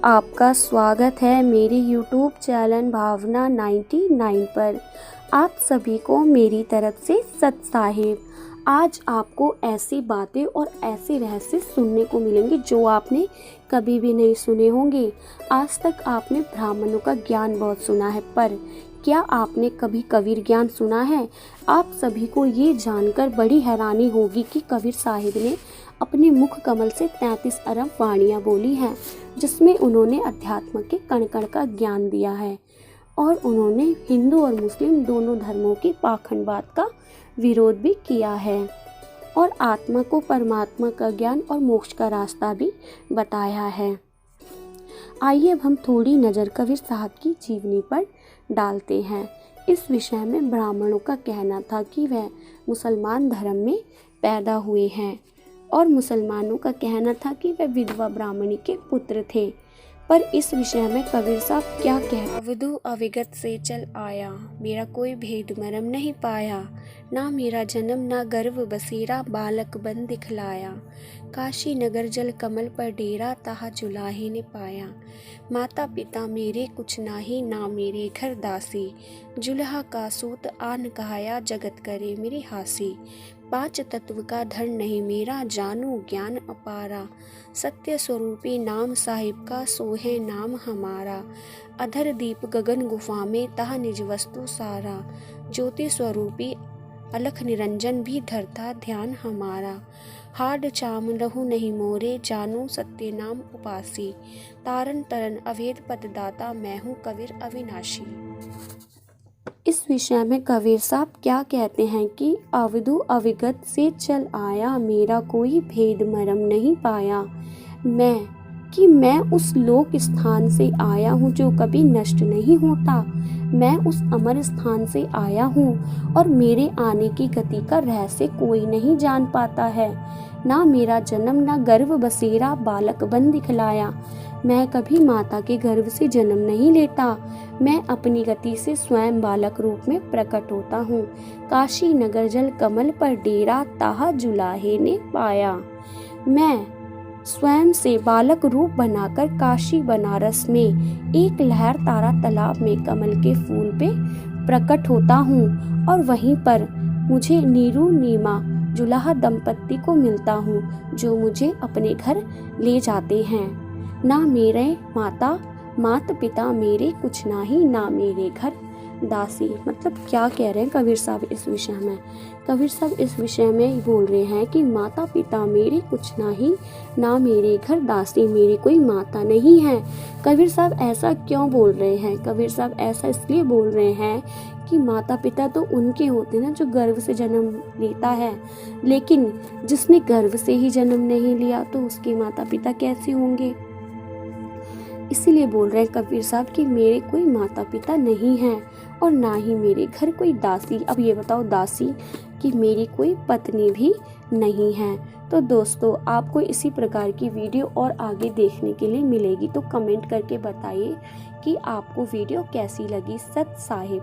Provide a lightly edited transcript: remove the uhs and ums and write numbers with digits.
आपका स्वागत है मेरे YouTube चैनल भावना 99 पर। आप सभी को मेरी तरफ से सत साहिब। आज आपको ऐसी बातें और ऐसे रहस्य सुनने को मिलेंगे जो आपने कभी भी नहीं सुने होंगे। आज तक आपने ब्राह्मणों का ज्ञान बहुत सुना है, पर क्या आपने कभी कबीर ज्ञान सुना है? आप सभी को ये जानकर बड़ी हैरानी होगी कि कबीर साहिब ने अपने मुख कमल से 33 अरब वाणियाँ बोली हैं, जिसमें उन्होंने अध्यात्म के कण कण का ज्ञान दिया है और उन्होंने हिंदू और मुस्लिम दोनों धर्मों की पाखंडवाद का विरोध भी किया है और आत्मा को परमात्मा का ज्ञान और मोक्ष का रास्ता भी बताया है। आइए अब हम थोड़ी नज़र कबीर साहब की जीवनी पर डालते हैं। इस विषय में ब्राह्मणों का कहना था कि वह मुसलमान धर्म में पैदा हुए हैं और मुसलमानों का कहना था कि वह विधवा ब्राह्मणी के पुत्र थे। पर इस विषय में कबीर साहब क्या कहते? अवधू अविगत से चल आया, मेरा कोई भेद मरम नहीं पाया। ना मेरा जन्म ना गर्व बसेरा, बालक बन दिखलाया। काशी नगर जल कमल पर डेरा, ताहा जुलाहे ने पाया। माता पिता मेरे कुछ नाही, ना मेरे घर दासी। जुल्हा का सूत आन कहाया, जगत करे मेरी हासी। 5 तत्व का धन नहीं मेरा, जानू ज्ञान अपारा। सत्य स्वरूपी नाम साहिब का, सोहे नाम हमारा। अधर दीप गगन गुफा में, तह निज वस्तु सारा। ज्योति स्वरूपी अलख निरंजन भी, धरता ध्यान हमारा। हाड चाम रहु नहीं मोरे, जानू सत्य नाम उपासी। तारन तरन अभेद पद दाता, मैं हूँ कबीर अविनाशी। इस विषय में कबीर साहब क्या कहते हैं कि अवधू अविगत से चल आया, मेरा कोई भेद मरम नहीं पाया। मैं उस लोक स्थान से आया हूँ जो कभी नष्ट नहीं होता। मैं उस अमर स्थान से आया हूँ और मेरे आने की गति का रहस्य कोई नहीं जान पाता है। ना मेरा जन्म ना गर्भ बसेरा, बालक बन दिखलाया। मैं कभी माता के गर्भ से जन्म नहीं लेता। मैं अपनी गति से स्वयं बालक रूप में प्रकट होता हूँ। काशी नगर जल कमल पर डेरा, ताहा जुलाहे ने पाया। मैं स्वयं से बालक रूप बनाकर काशी बनारस में एक लहर तारा तालाब में कमल के फूल पे प्रकट होता हूँ और वहीं पर मुझे नीरू नीमा जुलाहा दंपत्ति को मिलता हूँ, जो मुझे अपने घर ले जाते हैं। ना मेरे माता पिता मेरे कुछ नाही, ना मेरे घर दासी। मतलब क्या कह रहे हैं कबीर साहब इस विषय में? कबीर साहब इस विषय में बोल रहे हैं कि माता पिता मेरे कुछ नहीं, ना मेरे घर दासी, मेरी कोई माता नहीं है। कबीर साहब ऐसा क्यों बोल रहे हैं? कबीर साहब ऐसा इसलिए बोल रहे हैं कि माता पिता तो उनके होते हैं ना जो गर्भ से जन्म लेता है, लेकिन जिसने गर्भ से ही जन्म नहीं लिया तो उसके माता पिता कैसे होंगे? इसीलिए बोल रहे हैं कबीर साहब कि मेरे कोई माता पिता नहीं हैं और ना ही मेरे घर कोई दासी। अब ये बताओ दासी कि मेरी कोई पत्नी भी नहीं है। तो दोस्तों, आपको इसी प्रकार की वीडियो और आगे देखने के लिए मिलेगी, तो कमेंट करके बताइए कि आपको वीडियो कैसी लगी। सत साहिब।